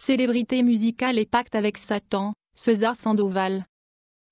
Célébrité musicale et pacte avec Satan, César Sandoval.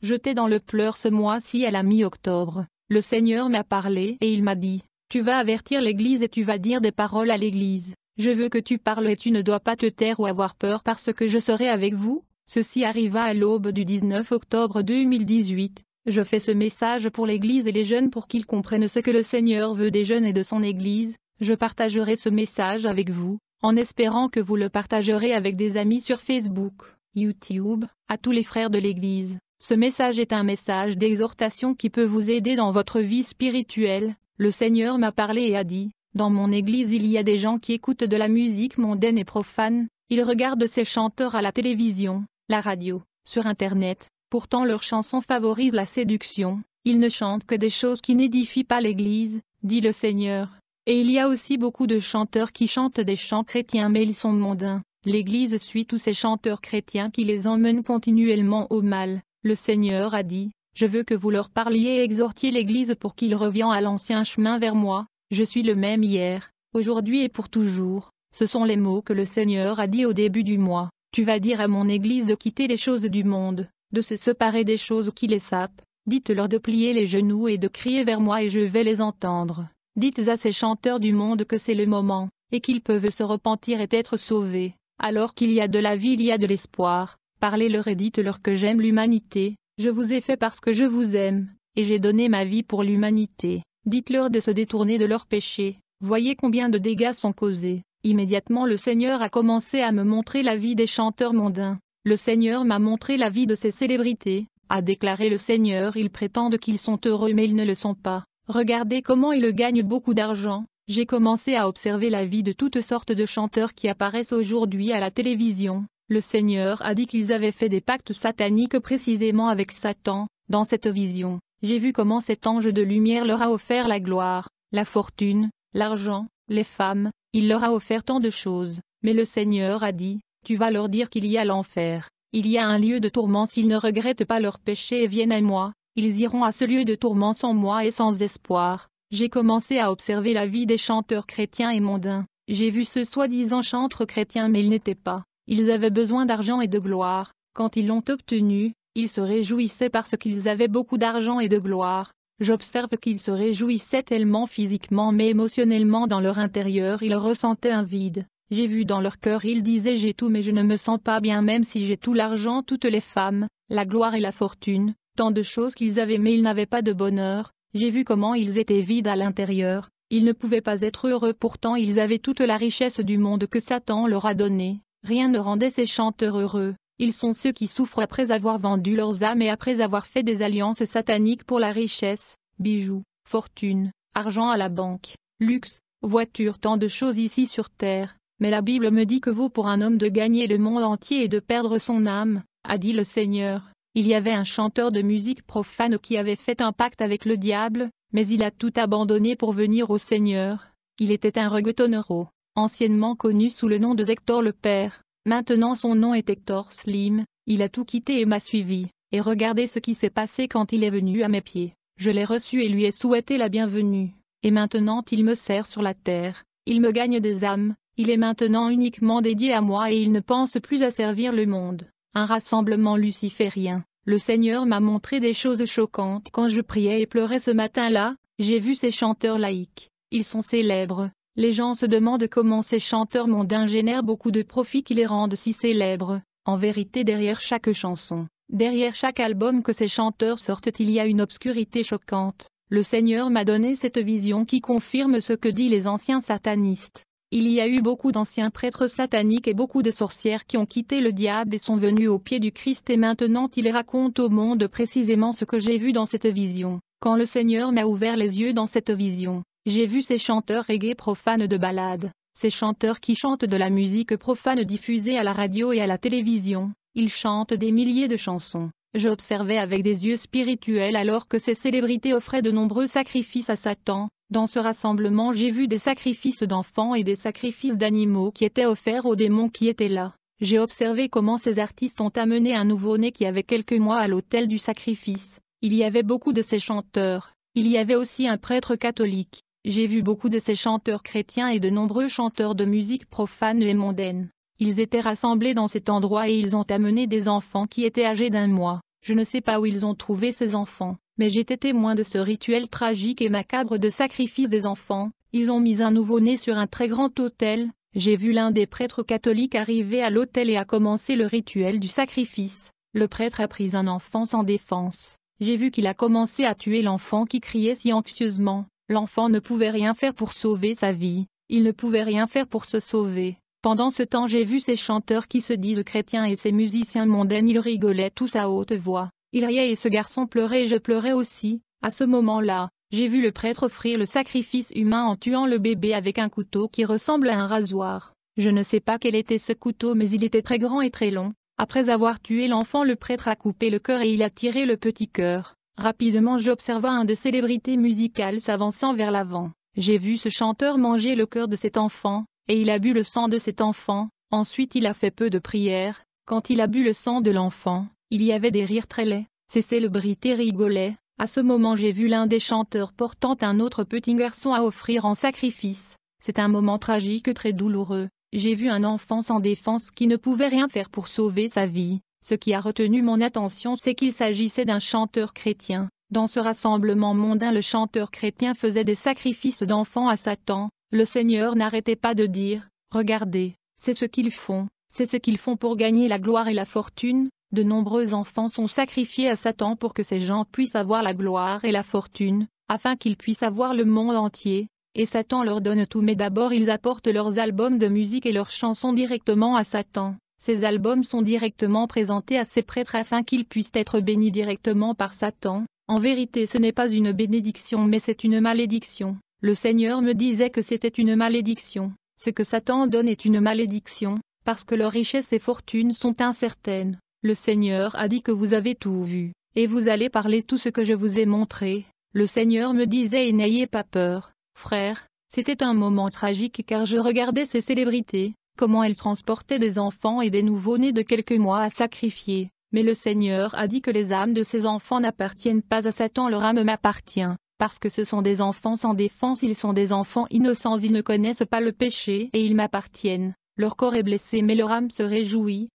Jeté dans le pleur ce mois-ci à la mi-octobre, le Seigneur m'a parlé et il m'a dit, tu vas avertir l'Église et tu vas dire des paroles à l'Église. Je veux que tu parles et tu ne dois pas te taire ou avoir peur parce que je serai avec vous. Ceci arriva à l'aube du 19 octobre 2018. Je fais ce message pour l'Église et les jeunes pour qu'ils comprennent ce que le Seigneur veut des jeunes et de son Église. Je partagerai ce message avec vous, en espérant que vous le partagerez avec des amis sur Facebook, YouTube, à tous les frères de l'Église. Ce message est un message d'exhortation qui peut vous aider dans votre vie spirituelle. Le Seigneur m'a parlé et a dit, dans mon Église il y a des gens qui écoutent de la musique mondaine et profane, ils regardent ces chanteurs à la télévision, la radio, sur Internet, pourtant leurs chansons favorisent la séduction, ils ne chantent que des choses qui n'édifient pas l'Église, dit le Seigneur. Et il y a aussi beaucoup de chanteurs qui chantent des chants chrétiens mais ils sont mondains. L'Église suit tous ces chanteurs chrétiens qui les emmènent continuellement au mal. Le Seigneur a dit, je veux que vous leur parliez et exhortiez l'Église pour qu'ils reviennent à l'ancien chemin vers moi. Je suis le même hier, aujourd'hui et pour toujours. Ce sont les mots que le Seigneur a dit au début du mois. Tu vas dire à mon Église de quitter les choses du monde, de se séparer des choses qui les sapent. Dites-leur de plier les genoux et de crier vers moi et je vais les entendre. Dites à ces chanteurs du monde que c'est le moment, et qu'ils peuvent se repentir et être sauvés. Alors qu'il y a de la vie il y a de l'espoir. Parlez-leur et dites-leur que j'aime l'humanité. Je vous ai fait parce que je vous aime, et j'ai donné ma vie pour l'humanité. Dites-leur de se détourner de leurs péchés. Voyez combien de dégâts sont causés. Immédiatement le Seigneur a commencé à me montrer la vie des chanteurs mondains. Le Seigneur m'a montré la vie de ces célébrités. A déclaré le Seigneur, ils prétendent qu'ils sont heureux mais ils ne le sont pas. Regardez comment ils gagnent beaucoup d'argent. J'ai commencé à observer la vie de toutes sortes de chanteurs qui apparaissent aujourd'hui à la télévision. Le Seigneur a dit qu'ils avaient fait des pactes sataniques précisément avec Satan. Dans cette vision, j'ai vu comment cet ange de lumière leur a offert la gloire, la fortune, l'argent, les femmes, il leur a offert tant de choses. Mais le Seigneur a dit, tu vas leur dire qu'il y a l'enfer. Il y a un lieu de tourment s'ils ne regrettent pas leurs péchés et viennent à moi. Ils iront à ce lieu de tourment sans moi et sans espoir. J'ai commencé à observer la vie des chanteurs chrétiens et mondains. J'ai vu ceux soi-disant chantres chrétiens mais ils n'étaient pas. Ils avaient besoin d'argent et de gloire. Quand ils l'ont obtenu, ils se réjouissaient parce qu'ils avaient beaucoup d'argent et de gloire. J'observe qu'ils se réjouissaient tellement physiquement mais émotionnellement dans leur intérieur ils ressentaient un vide. J'ai vu dans leur cœur ils disaient j'ai tout mais je ne me sens pas bien même si j'ai tout l'argent, toutes les femmes, la gloire et la fortune. Tant de choses qu'ils avaient mais ils n'avaient pas de bonheur. J'ai vu comment ils étaient vides à l'intérieur, ils ne pouvaient pas être heureux pourtant ils avaient toute la richesse du monde que Satan leur a donnée. Rien ne rendait ces chanteurs heureux. Ils sont ceux qui souffrent après avoir vendu leurs âmes et après avoir fait des alliances sataniques pour la richesse, bijoux, fortune, argent à la banque, luxe, voiture, tant de choses ici sur terre. Mais la Bible me dit que vaut pour un homme de gagner le monde entier et de perdre son âme, a dit le Seigneur. Il y avait un chanteur de musique profane qui avait fait un pacte avec le diable, mais il a tout abandonné pour venir au Seigneur. Il était un reggaetonero, anciennement connu sous le nom de Hector le Père. Maintenant son nom est Hector Slim. Il a tout quitté et m'a suivi. Et regardez ce qui s'est passé quand il est venu à mes pieds. Je l'ai reçu et lui ai souhaité la bienvenue. Et maintenant il me sert sur la terre. Il me gagne des âmes. Il est maintenant uniquement dédié à moi et il ne pense plus à servir le monde. Un rassemblement luciférien. Le Seigneur m'a montré des choses choquantes quand je priais et pleurais ce matin-là. J'ai vu ces chanteurs laïcs. Ils sont célèbres. Les gens se demandent comment ces chanteurs mondains génèrent beaucoup de profits qui les rendent si célèbres. En vérité, derrière chaque chanson, derrière chaque album que ces chanteurs sortent, il y a une obscurité choquante. Le Seigneur m'a donné cette vision qui confirme ce que disent les anciens satanistes. Il y a eu beaucoup d'anciens prêtres sataniques et beaucoup de sorcières qui ont quitté le diable et sont venus aux pieds du Christ et maintenant ils racontent au monde précisément ce que j'ai vu dans cette vision. Quand le Seigneur m'a ouvert les yeux dans cette vision, j'ai vu ces chanteurs reggae profanes de ballades, ces chanteurs qui chantent de la musique profane diffusée à la radio et à la télévision, ils chantent des milliers de chansons. J'observais avec des yeux spirituels alors que ces célébrités offraient de nombreux sacrifices à Satan. Dans ce rassemblement j'ai vu des sacrifices d'enfants et des sacrifices d'animaux qui étaient offerts aux démons qui étaient là. J'ai observé comment ces artistes ont amené un nouveau-né qui avait quelques mois à l'autel du sacrifice. Il y avait beaucoup de ces chanteurs. Il y avait aussi un prêtre catholique. J'ai vu beaucoup de ces chanteurs chrétiens et de nombreux chanteurs de musique profane et mondaine. Ils étaient rassemblés dans cet endroit et ils ont amené des enfants qui étaient âgés d'1 mois. Je ne sais pas où ils ont trouvé ces enfants, mais j'étais témoin de ce rituel tragique et macabre de sacrifice des enfants. Ils ont mis un nouveau-né sur un très grand autel. J'ai vu l'un des prêtres catholiques arriver à l'autel et a commencé le rituel du sacrifice. Le prêtre a pris un enfant sans défense. J'ai vu qu'il a commencé à tuer l'enfant qui criait si anxieusement. L'enfant ne pouvait rien faire pour sauver sa vie. Il ne pouvait rien faire pour se sauver. Pendant ce temps, j'ai vu ces chanteurs qui se disent chrétiens et ces musiciens mondains, ils rigolaient tous à haute voix. Ils riaient et ce garçon pleurait et je pleurais aussi. À ce moment-là, j'ai vu le prêtre offrir le sacrifice humain en tuant le bébé avec un couteau qui ressemble à un rasoir. Je ne sais pas quel était ce couteau, mais il était très grand et très long. Après avoir tué l'enfant, le prêtre a coupé le cœur et il a tiré le petit cœur. Rapidement, j'observa un de célébrités musicales s'avançant vers l'avant. J'ai vu ce chanteur manger le cœur de cet enfant, et il a bu le sang de cet enfant. Ensuite il a fait peu de prières. Quand il a bu le sang de l'enfant, il y avait des rires très laids. Ces célébrités rigolaient. À ce moment j'ai vu l'un des chanteurs portant un autre petit garçon à offrir en sacrifice. C'est un moment tragique très douloureux. J'ai vu un enfant sans défense qui ne pouvait rien faire pour sauver sa vie. Ce qui a retenu mon attention, c'est qu'il s'agissait d'un chanteur chrétien. Dans ce rassemblement mondain, le chanteur chrétien faisait des sacrifices d'enfants à Satan. Le Seigneur n'arrêtait pas de dire, « Regardez, c'est ce qu'ils font pour gagner la gloire et la fortune. » De nombreux enfants sont sacrifiés à Satan pour que ces gens puissent avoir la gloire et la fortune, afin qu'ils puissent avoir le monde entier. Et Satan leur donne tout, mais d'abord ils apportent leurs albums de musique et leurs chansons directement à Satan. Ces albums sont directement présentés à ces prêtres afin qu'ils puissent être bénis directement par Satan. En vérité, ce n'est pas une bénédiction mais c'est une malédiction. Le Seigneur me disait que c'était une malédiction. Ce que Satan donne est une malédiction, parce que leurs richesses et fortunes sont incertaines. Le Seigneur a dit que vous avez tout vu, et vous allez parler tout ce que je vous ai montré. Le Seigneur me disait et n'ayez pas peur, frère. C'était un moment tragique car je regardais ces célébrités, comment elles transportaient des enfants et des nouveau-nés de quelques mois à sacrifier. Mais le Seigneur a dit que les âmes de ces enfants n'appartiennent pas à Satan, leur âme m'appartient. Parce que ce sont des enfants sans défense, ils sont des enfants innocents, ils ne connaissent pas le péché et ils m'appartiennent. Leur corps est blessé mais leur âme se réjouit.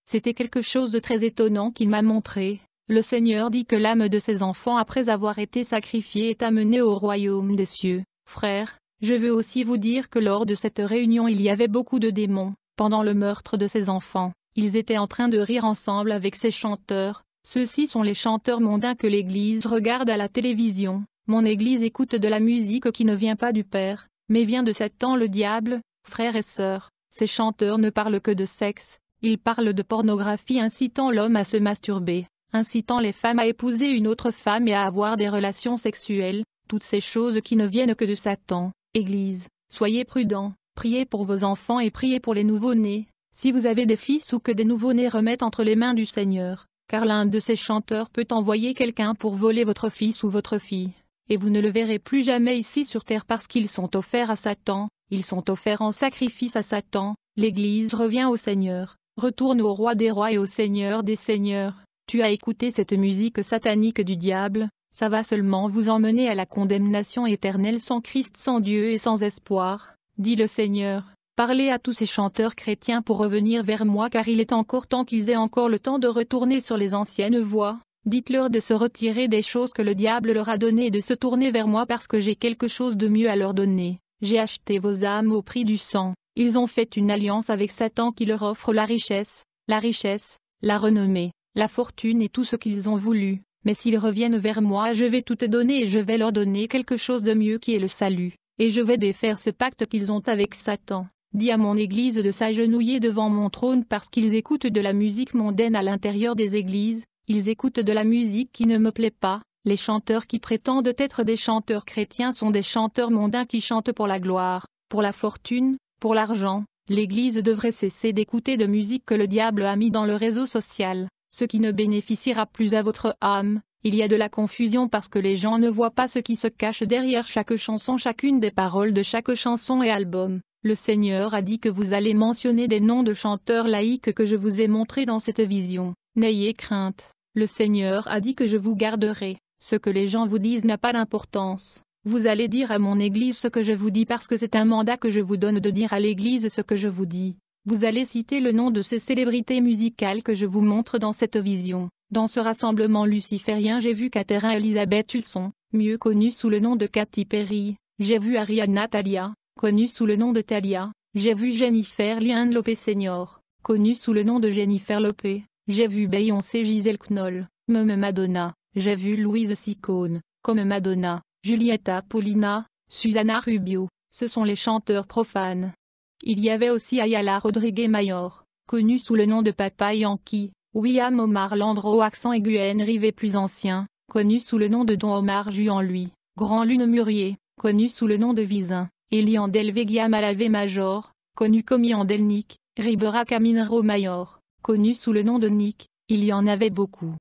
C'était quelque chose de très étonnant qu'il m'a montré. Le Seigneur dit que l'âme de ces enfants après avoir été sacrifiée est amenée au royaume des cieux. Frères, je veux aussi vous dire que lors de cette réunion il y avait beaucoup de démons. Pendant le meurtre de ces enfants, ils étaient en train de rire ensemble avec ces chanteurs. Ceux-ci sont les chanteurs mondains que l'Église regarde à la télévision. Mon Église écoute de la musique qui ne vient pas du Père, mais vient de Satan le diable. Frères et sœurs, ces chanteurs ne parlent que de sexe. Ils parlent de pornographie incitant l'homme à se masturber, incitant les femmes à épouser une autre femme et à avoir des relations sexuelles, toutes ces choses qui ne viennent que de Satan. Église, soyez prudents, priez pour vos enfants et priez pour les nouveau-nés. Si vous avez des fils ou que des nouveau-nés, remettent entre les mains du Seigneur, car l'un de ces chanteurs peut envoyer quelqu'un pour voler votre fils ou votre fille, et vous ne le verrez plus jamais ici sur terre parce qu'ils sont offerts à Satan, ils sont offerts en sacrifice à Satan. L'Église revient au Seigneur. Retourne au roi des rois et au Seigneur des seigneurs. Tu as écouté cette musique satanique du diable, ça va seulement vous emmener à la condamnation éternelle sans Christ, sans Dieu et sans espoir, dit le Seigneur. Parlez à tous ces chanteurs chrétiens pour revenir vers moi car il est encore temps qu'ils aient encore le temps de retourner sur les anciennes voies. Dites-leur de se retirer des choses que le diable leur a données et de se tourner vers moi parce que j'ai quelque chose de mieux à leur donner. J'ai acheté vos âmes au prix du sang. Ils ont fait une alliance avec Satan qui leur offre la richesse, la renommée, la fortune et tout ce qu'ils ont voulu. Mais s'ils reviennent vers moi, je vais tout te donner et je vais leur donner quelque chose de mieux qui est le salut. Et je vais défaire ce pacte qu'ils ont avec Satan. Dis à mon Église de s'agenouiller devant mon trône parce qu'ils écoutent de la musique mondaine à l'intérieur des églises. Ils écoutent de la musique qui ne me plaît pas. Les chanteurs qui prétendent être des chanteurs chrétiens sont des chanteurs mondains qui chantent pour la gloire, pour la fortune, pour l'argent. L'Église devrait cesser d'écouter de musique que le diable a mis dans le réseau social, ce qui ne bénéficiera plus à votre âme. Il y a de la confusion parce que les gens ne voient pas ce qui se cache derrière chaque chanson, chacune des paroles de chaque chanson et album. Le Seigneur a dit que vous allez mentionner des noms de chanteurs laïques que je vous ai montrés dans cette vision. N'ayez crainte. Le Seigneur a dit que je vous garderai. Ce que les gens vous disent n'a pas d'importance. Vous allez dire à mon Église ce que je vous dis parce que c'est un mandat que je vous donne de dire à l'Église ce que je vous dis. Vous allez citer le nom de ces célébrités musicales que je vous montre dans cette vision. Dans ce rassemblement luciférien, j'ai vu Catherine Elizabeth Hudson, mieux connue sous le nom de Katy Perry. J'ai vu Ariana Thalia, connue sous le nom de Thalia. J'ai vu Jennifer Lynn Lopez Sr., connue sous le nom de Jennifer Lopez. J'ai vu Beyoncé Giselle Knoll, comme Madonna. J'ai vu Louise Ciccone, comme Madonna, Giulietta Paulina, Susana Rubio. Ce sont les chanteurs profanes. Il y avait aussi Ayala Rodriguez Mayor, connu sous le nom de Papa Yankee, William Omar Landreau accent aigu Rivet plus ancien, connu sous le nom de Don Omar Juan lui, Grand Lune Murier, connu sous le nom de Visin, Eliandel Vegia Malave Major, connu comme Yandel Nick, Ribera Caminero Mayor, connu sous le nom de Nick, il y en avait beaucoup.